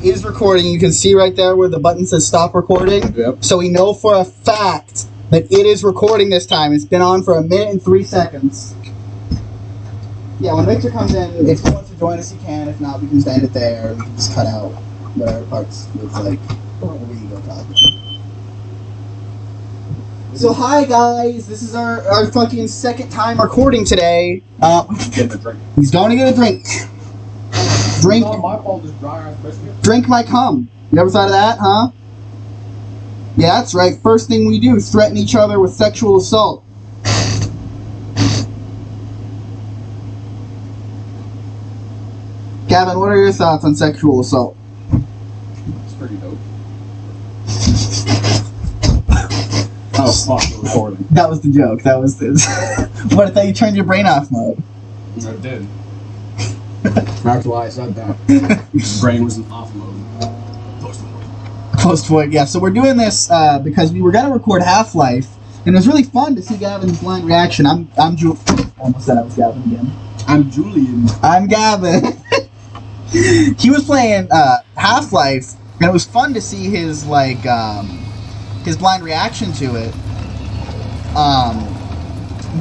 is recording. You can see right there where the button says stop recording. Yep. So we know for a fact that it is recording this time. It's been on for 1 minute and 3 seconds. Yeah, when Victor comes in, if he wants to join us, he can. If not, we can just end it there. We can just cut out whatever parts with, like, where we go talking. So, hi, guys. This is our fucking second time recording today. Getting a drink. He's going to get a drink. Drink. It's not my fault, just dry ass biscuit. Drink my cum. You ever thought of that, huh? Yeah, that's right. First thing we do is threaten each other with sexual assault. Gavin, what are your thoughts on sexual assault? It's pretty dope. Oh, fuck, we're recording. That was the joke. That was this. What, I thought you turned your brain off mode. I did. That's why I said that. His brain was in off mode. Close to it, yeah. So we're doing this because we were going to record Half-Life, and it was really fun to see Gavin's blind reaction. I'm almost said I was Gavin again. I'm Julian. I'm Gavin. He was playing Half-Life, and it was fun to see his his blind reaction to it.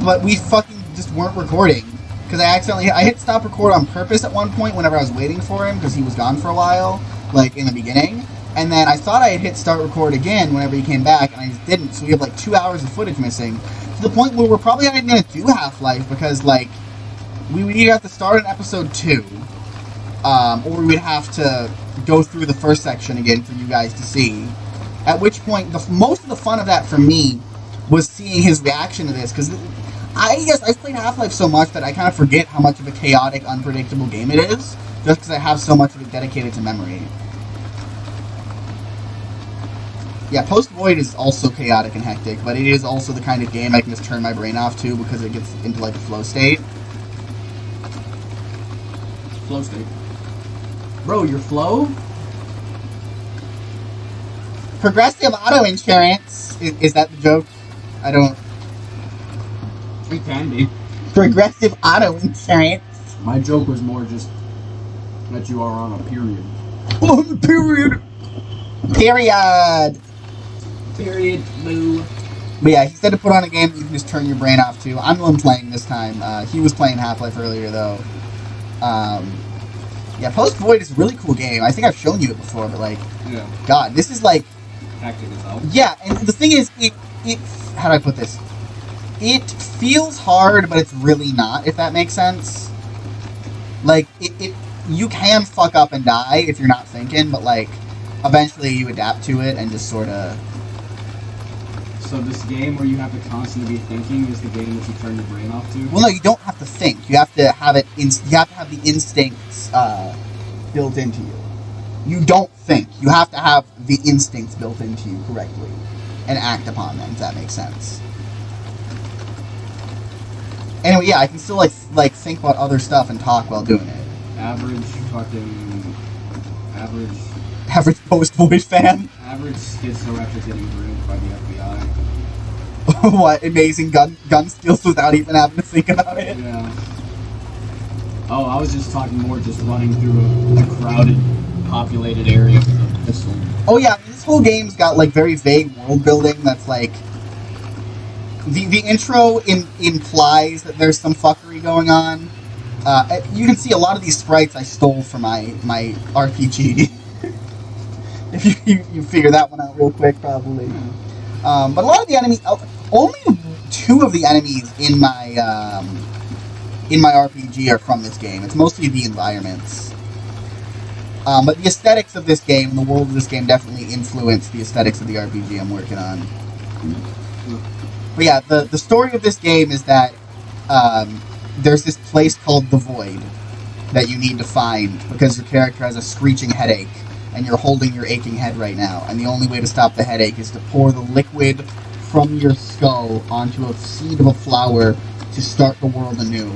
But we fucking just weren't recording because I hit stop record on purpose at one point whenever I was waiting for him because he was gone for a while, like in the beginning. And then I thought I had hit start record again whenever he came back, and I just didn't. So we have like 2 hours of footage missing to the point where we're probably not even gonna do Half-Life because like we would either have to start on episode 2. Or we would have to go through the first section again for you guys to see. At which point, most of the fun of that for me was seeing his reaction to this, because I guess I've played Half-Life so much that I kind of forget how much of a chaotic, unpredictable game it is, just because I have so much of it dedicated to memory. Yeah, Post-Void is also chaotic and hectic, but it is also the kind of game I can just turn my brain off to because it gets into like a flow state. Flow state. Bro, your flow? Progressive Auto Insurance. Is that the joke? I don't... It can be. Progressive Auto Insurance. My joke was more just that you are on a period. On the period. Period. Period, boo. But yeah, he said to put on a game that you can just turn your brain off to. I'm the one playing this time. He was playing Half-Life earlier, though. Yeah, Post-Void is a really cool game. I think I've shown you it before, but like... Yeah. God, this is like... Hectic as hell. Yeah, and the thing is, it how do I put this? It feels hard, but it's really not, if that makes sense. Like, you can fuck up and die if you're not thinking, but like, eventually you adapt to it and just sort of... So this game where you have to constantly be thinking is the game that you turn your brain off to? Well, no, you don't have to think. You have to have it. You have to have the instincts built into you. You don't think. You have to have the instincts built into you correctly and act upon them. If that makes sense. Anyway, yeah, I can still like think about other stuff and talk while doing it. Average Post-Void fan. Average schizoelectric getting groomed by the FBI. What amazing gun skills without even having to think about it. Yeah. Oh, I was just talking more just running through a crowded, populated area with a pistol. Oh yeah, this whole game's got like very vague world building that's like the intro implies that there's some fuckery going on. You can see a lot of these sprites I stole from my RPG. If you figure that one out real quick, probably. But a lot of the enemies, only 2 of the enemies in my RPG are from this game. It's mostly the environments. But the aesthetics of this game, and the world of this game, definitely influence the aesthetics of the RPG I'm working on. But yeah, the story of this game is that there's this place called the Void that you need to find because your character has a screeching headache. And you're holding your aching head right now. And the only way to stop the headache is to pour the liquid from your skull onto a seed of a flower to start the world anew.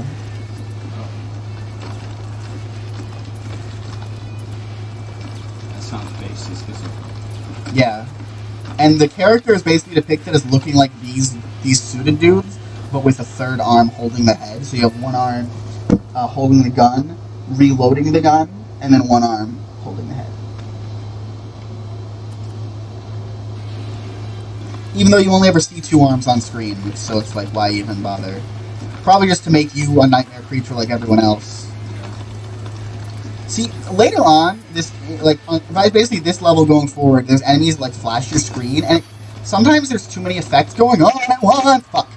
That sounds basic. Yeah. And the character is basically depicted as looking like these suited dudes, but with a third arm holding the head. So you have one arm holding the gun, reloading the gun, and then one arm holding the head. Even though you only ever see 2 arms on screen, so it's like, why even bother? Probably just to make you a nightmare creature like everyone else. See, later on, this, like, basically this level going forward, there's enemies that, like, flash your screen, and sometimes there's too many effects going on at once. Fuck.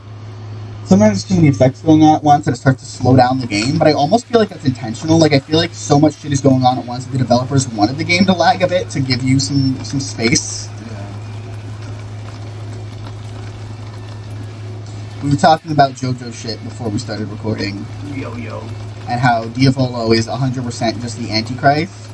Sometimes there's too many effects going on at once, and it starts to slow down the game, but I almost feel like that's intentional. Like, I feel like so much shit is going on at once that the developers wanted the game to lag a bit to give you some space. We were talking about JoJo shit before we started recording. Yo. And how Diavolo is 100% just the Antichrist.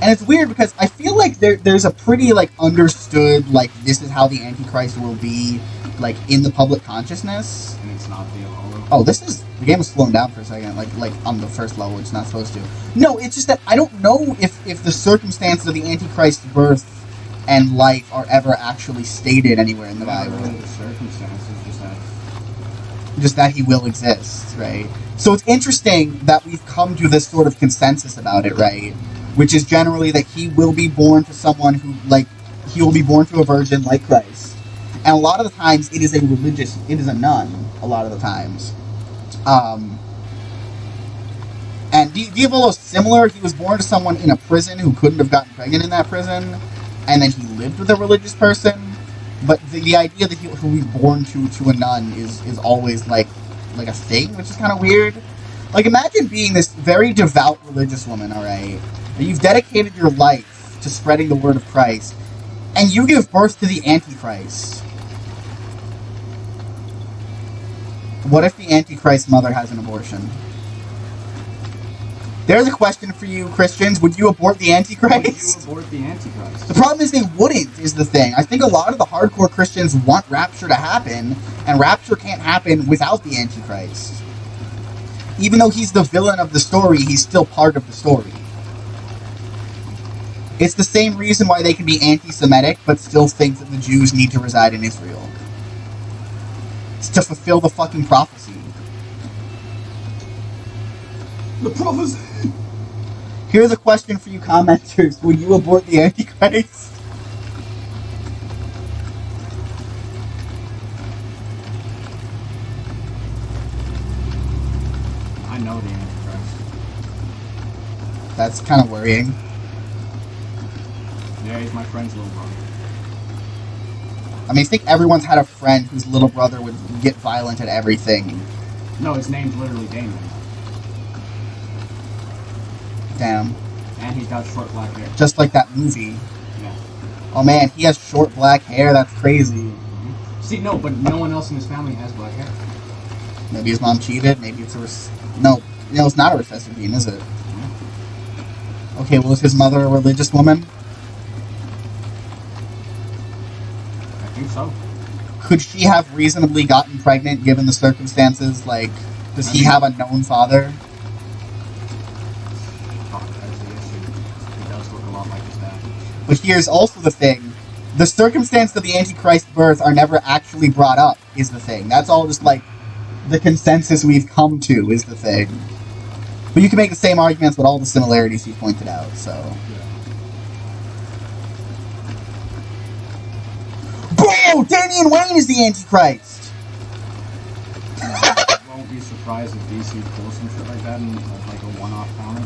And it's weird because I feel like there's a pretty, like, understood, like, this is how the Antichrist will be, like, in the public consciousness. And it's not Diavolo. Oh, the game is slowing down for a second, like on the first level, it's not supposed to. No, it's just that I don't know if the circumstances of the Antichrist's birth and life are ever actually stated anywhere in the Bible. Really the circumstances, just that he will exist, right? So it's interesting that we've come to this sort of consensus about it, right? Which is generally that he will be born to someone who, like, he will be born to a virgin like Christ. And a lot of the times it is a nun, a lot of the times. And Diavolo is similar. He was born to someone in a prison who couldn't have gotten pregnant in that prison, and then he lived with a religious person. But the idea that he'll be born to a nun is always like a thing, which is kind of weird. Like, imagine being this very devout religious woman, alright? You've dedicated your life to spreading the word of Christ, and you give birth to the Antichrist. What if the Antichrist's mother has an abortion? There's a question for you, Christians. Would you abort the Antichrist? Would you abort the Antichrist? The problem is they wouldn't, is the thing. I think a lot of the hardcore Christians want Rapture to happen, and Rapture can't happen without the Antichrist. Even though he's the villain of the story, he's still part of the story. It's the same reason why they can be anti-Semitic, but still think that the Jews need to reside in Israel. It's to fulfill the fucking prophecy. The prophecy! Here's a question for you commenters. Would you abort the Antichrist? I know the Antichrist. That's kind of worrying. Yeah, he's my friend's little brother. I mean, I think everyone's had a friend whose little brother would get violent at everything. No, his name's literally Damon. Damn. And he's got short black hair. Just like that movie. Yeah. Oh man, he has short black hair, that's crazy. Mm-hmm. See, no, but no one else in his family has black hair. Maybe his mom cheated, maybe it's a no, it's not a recessive gene, is it? Mm-hmm. Okay, well, is his mother a religious woman? I think so. Could she have reasonably gotten pregnant given the circumstances? Like, does he have a known father? But here's also the thing. The circumstances of the Antichrist birth are never actually brought up, is the thing. That's all just, like, the consensus we've come to, is the thing. But you can make the same arguments with all the similarities he pointed out, so... Bro! Damian Wayne is the Antichrist! I won't be surprised if DC pulls some shit like that in, like, a one-off comic.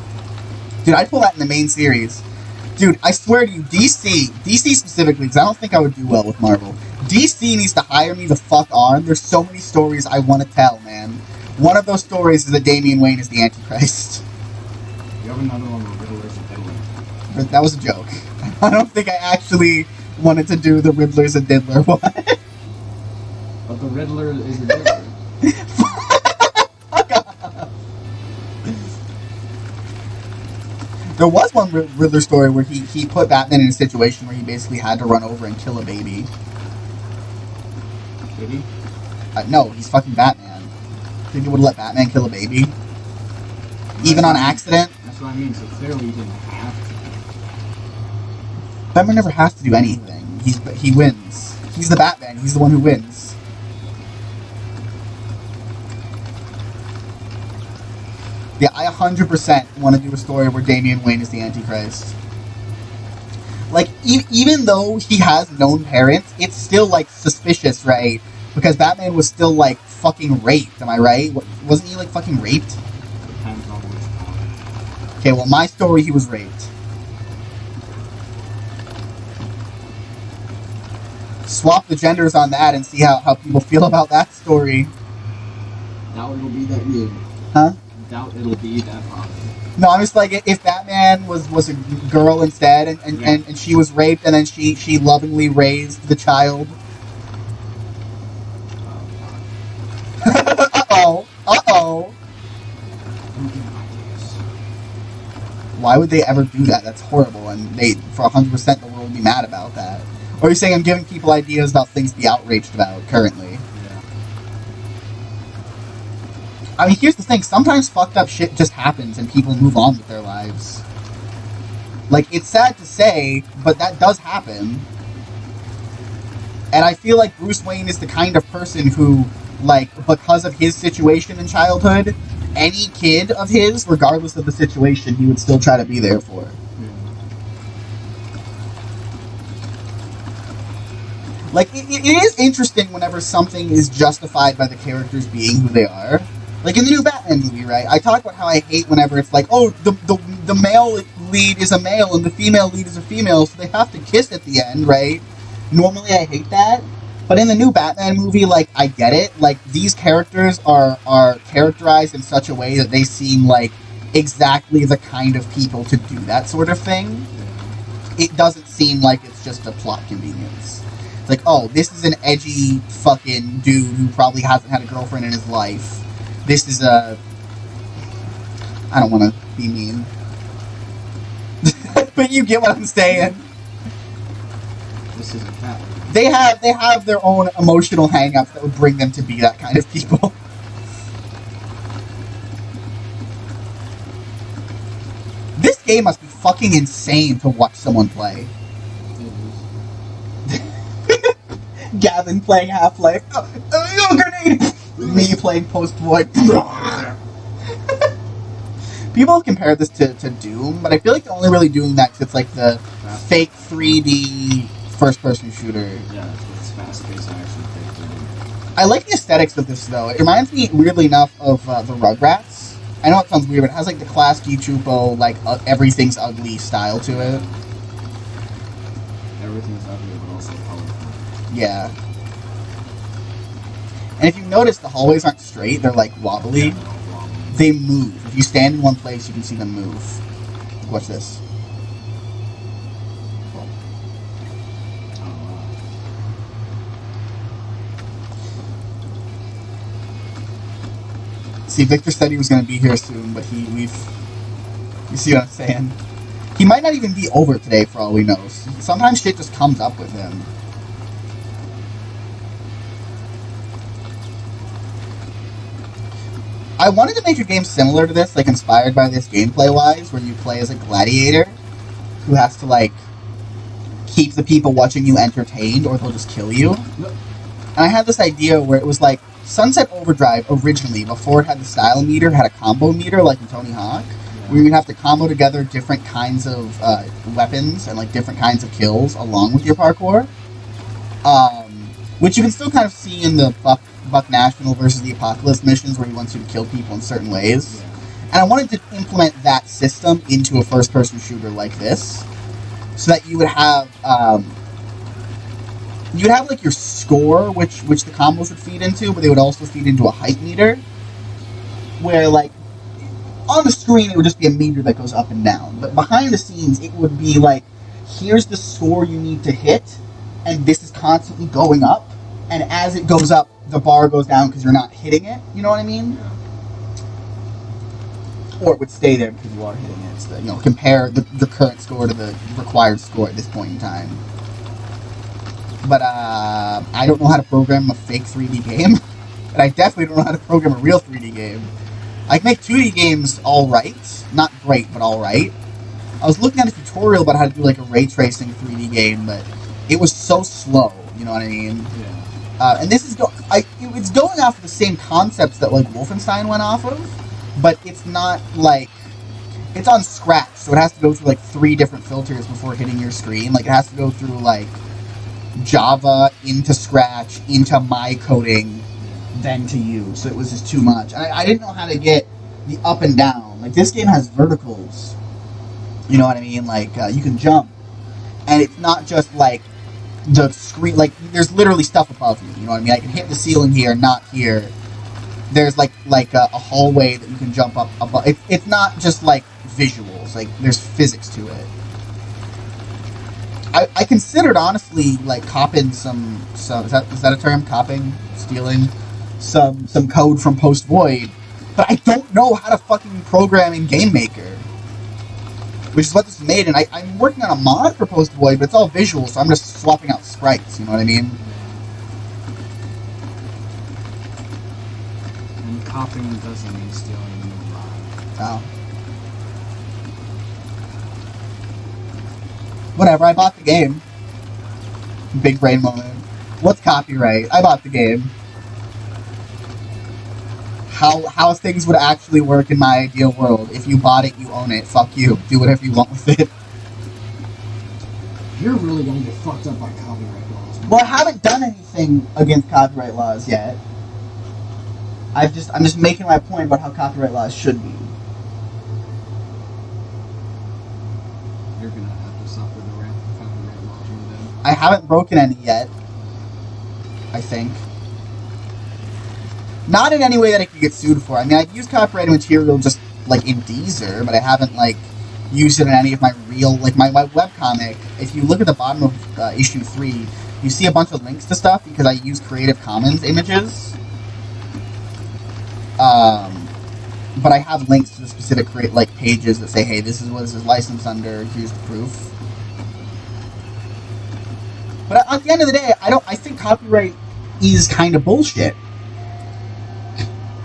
Dude, I'd pull that in the main series. Dude, I swear to you, DC specifically, because I don't think I would do well with Marvel. DC needs to hire me the fuck on. There's so many stories I want to tell, man. One of those stories is that Damian Wayne is the Antichrist. You have another one where Riddler's a diddler. But that was a joke. I don't think I actually wanted to do the Riddler's a diddler one. But the Riddler is a diddler. There was one Riddler story where he put Batman in a situation where he basically had to run over and kill a baby. Did he? No, he's fucking Batman. Think you would let Batman kill a baby? Even on accident? That's what I mean, so clearly he didn't have to. Batman never has to do anything. He wins. He's the Batman. He's the one who wins. Yeah, I 100% want to do a story where Damian Wayne is the Antichrist. Like, even though he has known parents, it's still, like, suspicious, right? Because Batman was still, like, fucking raped, am I right? Wasn't he, like, fucking raped? Depends on which one. Okay, well, my story, he was raped. Swap the genders on that and see how people feel about that story. Doubt it'll be that good. Huh? Doubt it'll be that positive. No, I'm just like, if Batman was a girl instead, and she was raped, and then she lovingly raised the child. Uh-oh. Uh-oh. Why would they ever do that? That's horrible, and for 100% the world would be mad about that. Or you're saying I'm giving people ideas about things to be outraged about currently. Yeah. I mean, here's the thing. Sometimes fucked up shit just happens and people move on with their lives. Like, it's sad to say, but that does happen. And I feel like Bruce Wayne is the kind of person who, like, because of his situation in childhood, any kid of his, regardless of the situation, he would still try to be there for. Like, it is interesting whenever something is justified by the characters being who they are. Like in the new Batman movie, right? I talk about how I hate whenever it's like, oh, the male lead is a male and the female lead is a female, so they have to kiss at the end, right? Normally I hate that. But in the new Batman movie, like, I get it. Like, these characters are characterized in such a way that they seem like exactly the kind of people to do that sort of thing. It doesn't seem like it's just a plot convenience. It's like, oh, this is an edgy fucking dude who probably hasn't had a girlfriend in his life. This is a... I don't want to be mean. But you get what I'm saying. This isn't that. They have their own emotional hang-ups that would bring them to be that kind of people. This game must be fucking insane to watch someone play. Gavin playing Half-Life. Oh, grenade! Me playing Post-Void. People have compared this to Doom, but I feel like they're only really doing that because it's like the fake 3D first-person shooter. Yeah, it's fast-paced action. I like the aesthetics of this, though. It reminds me, weirdly enough, of the Rugrats. I know it sounds weird, but it has like the Klasky Chupo, like everything's ugly style to it. Everything's ugly, but also colorful. Yeah. And if you notice, the hallways aren't straight, they're like wobbly. Yeah, wobbly. They move. If you stand in one place, you can see them move. Watch this. See, Victor said he was going to be here soon, but you see what I'm saying? He might not even be over today for all we know. Sometimes shit just comes up with him. I wanted to make a game similar to this, like inspired by this gameplay-wise, where you play as a gladiator who has to, like, keep the people watching you entertained or they'll just kill you. And I had this idea where it was like, Sunset Overdrive originally, before it had the style meter, had a combo meter like in Tony Hawk, where you'd have to combo together different kinds of weapons and like different kinds of kills along with your parkour. Which you can still kind of see in the Buck National versus the Apocalypse missions, where he wants you to kill people in certain ways. Yeah. And I wanted to implement that system into a first-person shooter like this, so that you would have like your score, which the combos would feed into, but they would also feed into a height meter, where like on the screen it would just be a meter that goes up and down, but behind the scenes it would be like, here's the score you need to hit, and this is constantly going up, and as it goes up, the bar goes down because you're not hitting it. You know what I mean? Yeah. Or it would stay there because you are hitting it. It's the, compare the current score to the required score at this point in time. But I don't know how to program a fake 3D game, and I definitely don't know how to program a real 3D game. I can make 2D games alright, not great, but alright. I was looking at a tutorial about how to do like a ray tracing 3D game, but it was so slow. You know what I mean? Yeah. And this is it's going off of the same concepts that like Wolfenstein went off of, but it's not like it's on Scratch, so it has to go through like 3 different filters before hitting your screen. Like it has to go through like Java into Scratch into my coding, then to you. So it was just too much. I didn't know how to get the up and down. Like this game has verticals. You know what I mean? Like you can jump, and it's not just like the screen. Like there's literally stuff above me. You know what I mean? I can hit the ceiling here, not here. There's like a hallway that you can jump up above. It's not just like visuals. Like there's physics to it. I considered honestly like copying some is that a term? Copying, stealing some code from Post Void, but I don't know how to fucking program in Game Maker, which is what this is made. And I'm working on a mod for Post Void, but it's all visual, so I'm just swapping out sprites. You know what I mean? And copying doesn't mean stealing in the mod. Oh. Whatever, I bought the game. Big brain moment. What's copyright? I bought the game. How things would actually work in my ideal world. If you bought it, you own it. Fuck you. Do whatever you want with it. You're really gonna get fucked up by copyright laws. Well, I haven't done anything against copyright laws yet. I'm just making my point about how copyright laws should be. You're gonna have to suffer the wrath of copyright laws then. I haven't broken any yet. I think. Not in any way that I could get sued for. I mean, I've used copyrighted material just, like, in Deezer, but I haven't, like, used it in any of my real, like, my webcomic. If you look at the bottom of issue 3, you see a bunch of links to stuff because I use Creative Commons images. But I have links to the specific, pages that say, hey, this is what this is licensed under, here's the proof. But at the end of the day, I think copyright is kind of bullshit.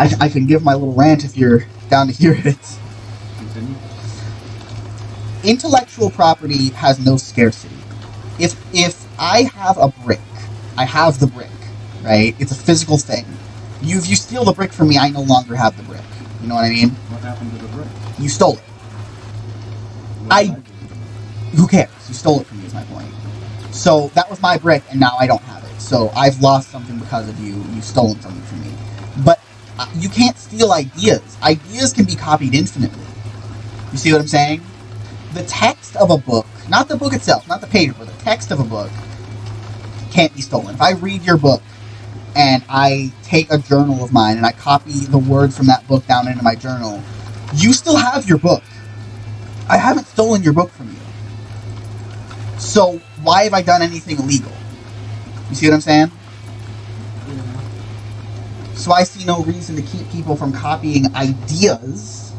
I can give my little rant if you're down to hear it. Continue. Intellectual property has no scarcity. If I have a brick, I have the brick, right? It's a physical thing. If you steal the brick from me, I no longer have the brick. You know what I mean? What happened to the brick? You stole it. Who cares? You stole it from me is my point. So that was my brick, and now I don't have it. So I've lost something because of you. You've stolen something from me. But you can't steal ideas. Ideas can be copied infinitely. You see what I'm saying? The text of a book, not the book itself, not the paper, the text of a book can't be stolen. If I read your book and I take a journal of mine and I copy the words from that book down into my journal, you still have your book. I haven't stolen your book from you. So why have I done anything illegal? You see what I'm saying? So I see no reason to keep people from copying ideas.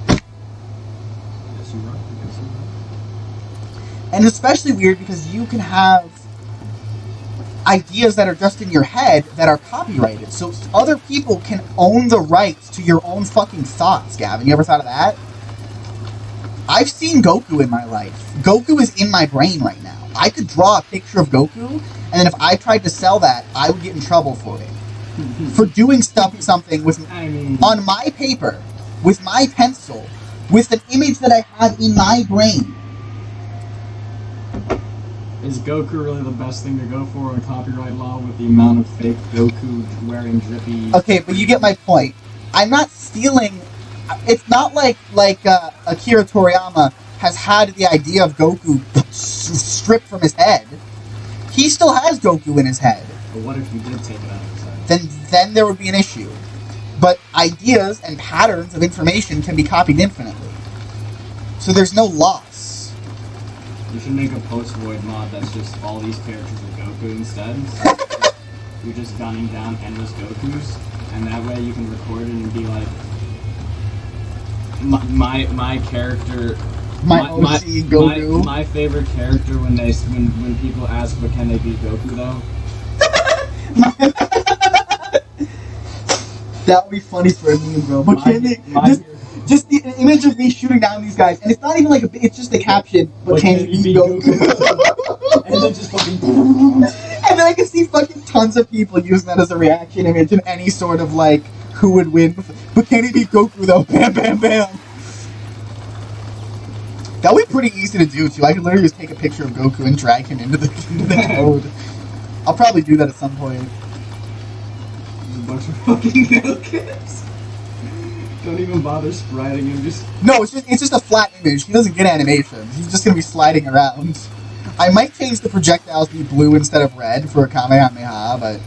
Yes, you're right. And it's especially weird because you can have ideas that are just in your head that are copyrighted. So other people can own the rights to your own fucking thoughts, Gavin. You ever thought of that? I've seen Goku in my life. Goku is in my brain right now. I could draw a picture of Goku, and then if I tried to sell that, I would get in trouble for it. For doing something with on my paper, with my pencil, with an image that I have in my brain. Is Goku really the best thing to go for in copyright law with the amount of fake Goku wearing drippy... Okay, but you get my point. I'm not stealing... It's not like Akira Toriyama has had the idea of Goku stripped from his head. He still has Goku in his head. But what if you did take it out of his head? Then there would be an issue. But ideas and patterns of information can be copied infinitely. So there's no loss. You should make a post-void mod that's just all these characters of Goku instead. You're just gunning down endless Gokus, and that way you can record it and be like, my character... My OC Goku. My favorite character when people ask, but can they beat Goku though? That would be funny for a meme, bro. But just the image of me shooting down these guys, and it's not even like it's just a caption. But can he beat Goku? And then just fucking. And then I can see fucking tons of people using that as a reaction image in any sort of who would win. But can he beat Goku though? Bam, bam, bam. That would be pretty easy to do too. I could literally just take a picture of Goku and drag him into the code. I'll probably do that at some point. There's a bunch of fucking nail kits. Don't even bother spriting him, just... No, it's just a flat image. He doesn't get animations. He's just gonna be sliding around. I might change the projectiles to be blue instead of red for a Kamehameha, but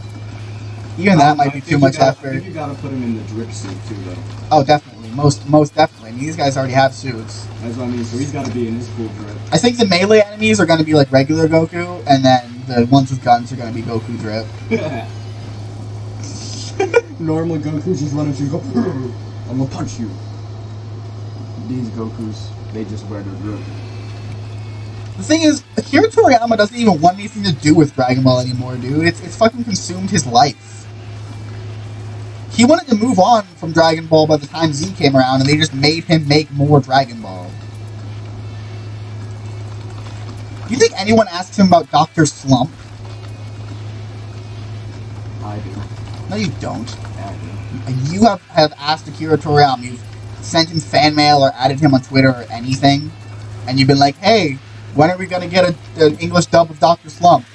even that might be too much effort. I think you gotta put him in the drip suit too, though. Oh, definitely. Most definitely. I mean, these guys already have suits. That's what I mean, so he's gotta be in his cool drip. I think the melee enemies are gonna be like regular Goku, and then the ones with guns are gonna be Goku drip. Normal Goku just run into you and go, I'm gonna punch you. These Gokus, they just wear their drip. The thing is, Akira Toriyama doesn't even want anything to do with Dragon Ball anymore, dude. It's fucking consumed his life. He wanted to move on from Dragon Ball by the time Z came around, and they just made him make more Dragon Ball. Do you think anyone asks him about Dr. Slump? I do. No, you don't. Yeah, I do. You have asked Akira Toriyama, you've sent him fan mail or added him on Twitter or anything, and you've been like, hey, when are we going to get an English dub of Dr. Slump?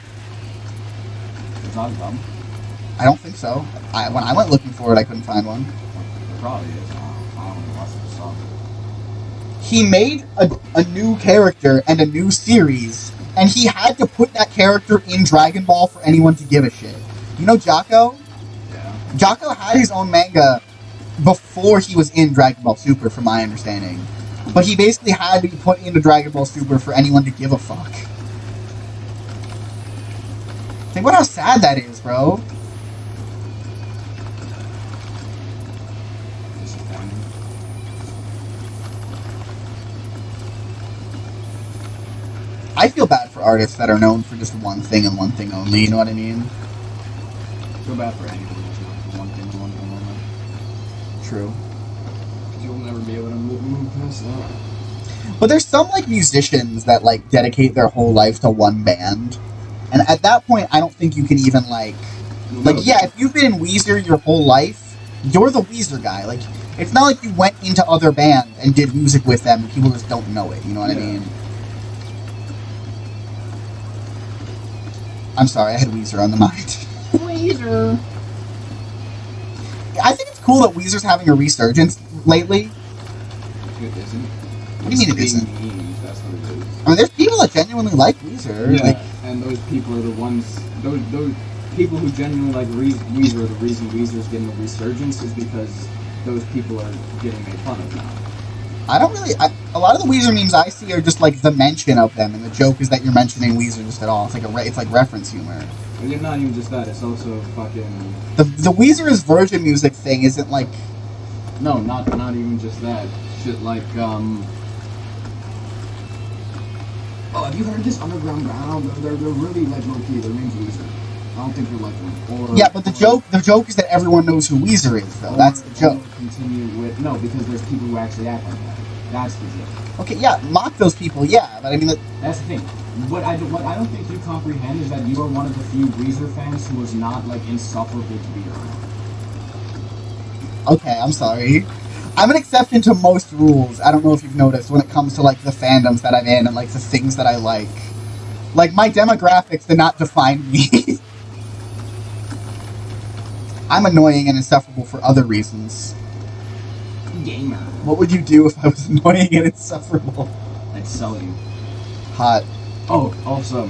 It's not dumb. I don't think so. When I went looking for it, I couldn't find one. It probably is. I don't know what's the song. He made a new character and a new series, and he had to put that character in Dragon Ball for anyone to give a shit. You know Jocko? Yeah. Jocko had his own manga before he was in Dragon Ball Super, from my understanding. But he basically had to be put into Dragon Ball Super for anyone to give a fuck. Think about how sad that is, bro. Disappointing. I feel bad for artists that are known for just one thing and one thing only, you know what I mean? Feel bad for anyone who's known for one thing only. True. You'll never be able to move past that. But there's some, like, musicians that, like, dedicate their whole life to one band. And at that point, I don't think you can even, like... Like, yeah, if you've been in Weezer your whole life, you're the Weezer guy. Like, it's not like you went into other bands and did music with them and people just don't know it, you know what I mean? I'm sorry, I had Weezer on the mind. Weezer. I think it's cool that Weezer's having a resurgence lately. It isn't. What do you mean it isn't? That's what it is. I mean, there's people that genuinely like Weezer. Yeah, Like, and those people are the ones. Those people who genuinely like Weezer are the reason Weezer's getting a resurgence is because those people are getting made fun of now. I don't really... a lot of the Weezer memes I see are just, like, the mention of them, and the joke is that you're mentioning Weezer just at all. It's like it's like reference humor. And it's not even just that, it's also fucking... The Weezer is Virgin Music thing isn't, like... No, not even just that. Shit like, Oh, have you heard this Underground Ground? They're really, like, low-key. Their name's Weezer. I don't think you're like them. Or, Yeah, but the joke is that everyone knows who Weezer is, though. That's the joke. Continue with... No, because there's people who actually act like that. That's the joke. Okay, yeah, mock those people, yeah, but I mean... That's the thing. What I don't think you comprehend is that you are one of the few Weezer fans who is not, like, insufferable to be around. Okay, I'm sorry. I'm an exception to most rules. I don't know if you've noticed when it comes to, like, the fandoms that I'm in and, like, the things that I like. Like, my demographics do not define me. I'm annoying and insufferable for other reasons. Gamer. What would you do if I was annoying and insufferable? I'd sell you. Hot. Oh, also,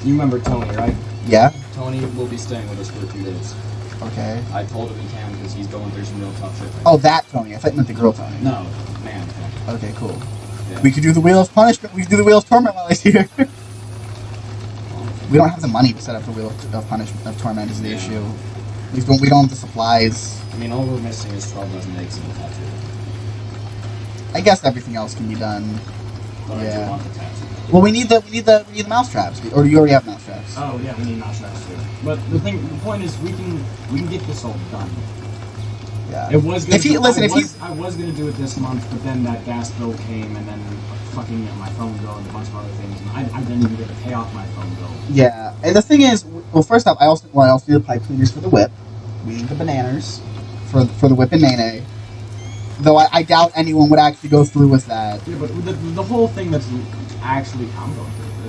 you remember Tony, right? Yeah? Tony will be staying with us for a few days. Okay. I told him he can because he's going through some real tough shit. Oh, that Tony. I thought you meant the girl Tony. No, man. Tony. Okay, cool. Yeah. We could do the Wheel of Punishment. We could do the Wheel of Torment while he's here. We don't have the money to set up the Wheel of Punishment, of Torment is the issue. We don't have the supplies. I mean, all we're missing is 12 dozen eggs and a tattoo. I guess everything else can be done. But I do Yeah. want the tattoo. Well, we need the mousetraps. Or do you already have mousetraps? Oh yeah, we need mousetraps too. But the point is, we can get this all done. Yeah. It was. Gonna If he listen, if he's I was gonna do it this month, but then that gas bill came, and then fucking my phone bill and a bunch of other things, and I didn't even get to pay off my phone bill. yeah, and the thing is, well, first off, I also need the pipe cleaners for the whip. We need the bananas for the whip and nene. Though I doubt anyone would actually go through with that. Yeah, but the whole thing that's actually I'm going through with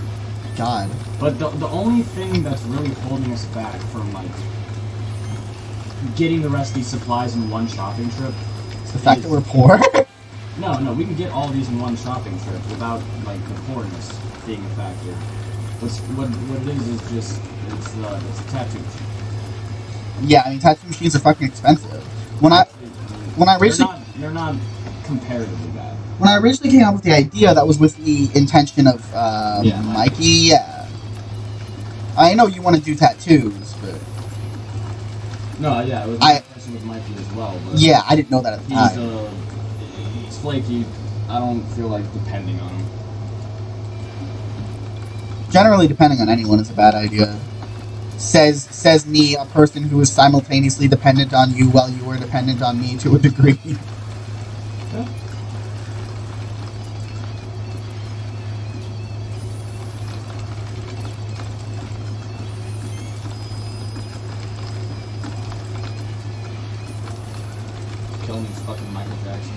it. God. But the only thing that's really holding us back from like getting the rest of these supplies in one shopping trip, It's the fact that we're poor. no, we can get all these in one shopping trip without like the poorness being a factor. What it is just it's a tattoo machine. Yeah, I mean, tattoo machines are fucking expensive. When I originally they're not comparatively bad. when I originally came up with the idea, that was with the intention of Mikey. Yeah, I know you want to do tattoos, but No, yeah, it was my question with Mikey as well. But yeah, I didn't know that at the time. He's flaky. I don't feel like depending on him. Generally, depending on anyone is a bad idea. Says me, a person who is simultaneously dependent on you while you are dependent on me to a degree. Yeah. Killing these fucking Michael Jackson.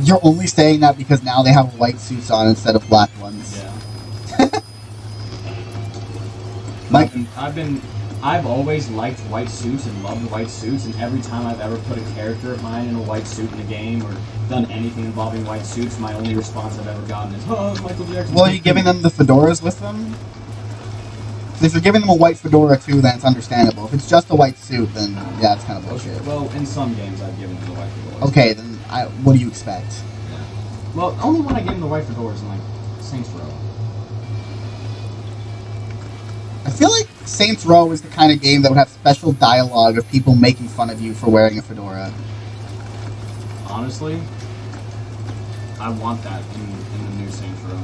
You're only saying that because now they have white suits on instead of black ones. Yeah. Mike, I've always liked white suits and loved white suits, and every time I've ever put a character of mine in a white suit in a game or done anything involving white suits, my only response I've ever gotten is, "Oh, Michael Jackson." well, are you giving them the fedoras with them? 'Cause if you're giving them a white fedora too, then it's understandable. If it's just a white suit, then yeah, it's kind of bullshit. Well, in some games I've given them the white fedoras. Okay, then what do you expect? Yeah. Well, only when I give them the white fedoras in like Saints Row. I feel like Saints Row is the kind of game that would have special dialogue of people making fun of you for wearing a fedora. Honestly, I want that in the new Saints Row.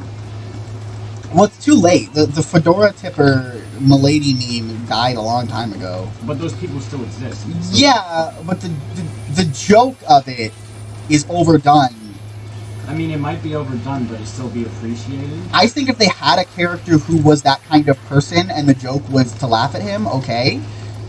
Well, it's too late. The fedora tipper Milady meme died a long time ago. But those people still exist. Yeah, but the joke of it is overdone. I mean, it might be overdone, but it still be appreciated. I think if they had a character who was that kind of person and the joke was to laugh at him, okay.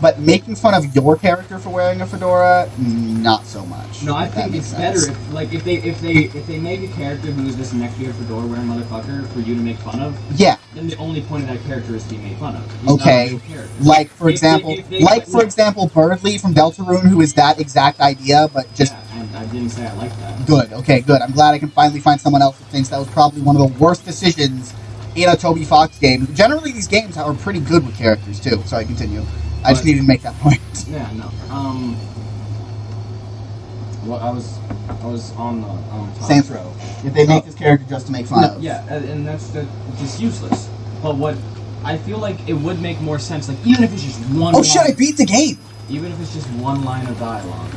But making fun of your character for wearing a fedora, not so much. No, I if that think makes it's sense. better if they make a character who is this neckbeard fedora wearing motherfucker for you to make fun of. Yeah. Then the only point of that character is to be made fun of. He's Okay. Not a real character. Like for If example, they- example, Birdly from Deltarune, who is that exact idea, but just Yeah, and I didn't say I like that. good. Okay, good. I'm glad I can finally find someone else who thinks that was probably one of the worst decisions in a Toby Fox game. Generally, these games are pretty good with characters too. Sorry, continue. I just But- needed to make that point. Yeah, no. Well, I was on the top. Saints Row. If they make this character just to make fun No, of. yeah, and that's just useless. But what I feel like it would make more sense, like even if it's just one. Oh shit! I line, beat the game. even if it's just one line of dialogue.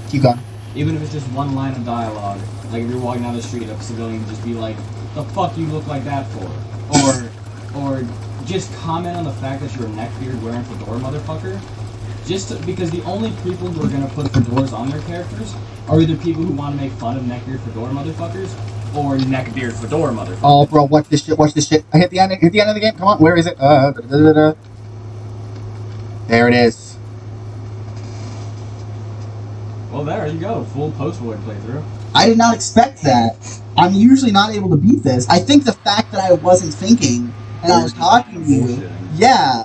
Keep going. Even if it's just one line of dialogue, like if you're walking down the street, a civilian would just be like, "The fuck you look like that for?" Or just comment on the fact that you're a neckbeard wearing fedora motherfucker. Because the only people who are gonna put fedoras on their characters are either people who want to make fun of neckbeard fedora motherfuckers or neckbeard fedora motherfuckers. Oh, bro, watch this shit. Watch this shit. I hit the end. Hit the end of the game. Come on. Where is it? There it is. Well, there you go, full post-void playthrough. I did not expect that. I'm usually not able to beat this. I think the fact that I wasn't thinking and I was talking to you. Bullshitting. Yeah.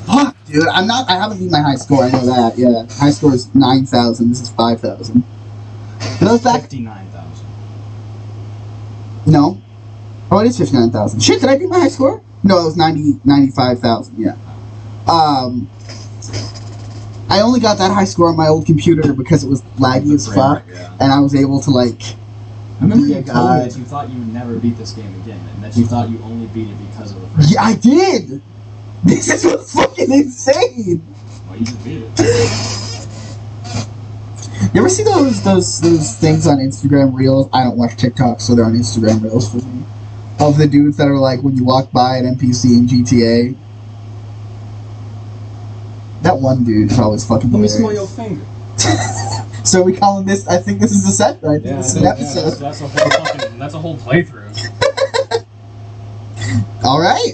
Fuck, dude. I haven't beat my high score. I know that. Yeah. High score is 9,000. This is 5,000. No fact. 59,000. No. Oh, it is 59,000. Shit, did I beat my high score? No, it was 95,000. Yeah. I only got that high score on my old computer because it was laggy as fuck, Yeah. and I was able to like. I remember be a you told me guy. that you thought you would never beat this game again, and that you thought you only beat it because of the frame. Yeah, I did. This is what's fucking insane. Well, you just beat it. You ever see those things on Instagram Reels? I don't watch TikTok, so they're on Instagram Reels for me. Of the dudes that are like when you walk by an NPC in GTA. That one dude is always fucking Let me hilarious. smell your finger. So we calling this? I think this is a set. I think this is an episode. That's a whole playthrough. All right.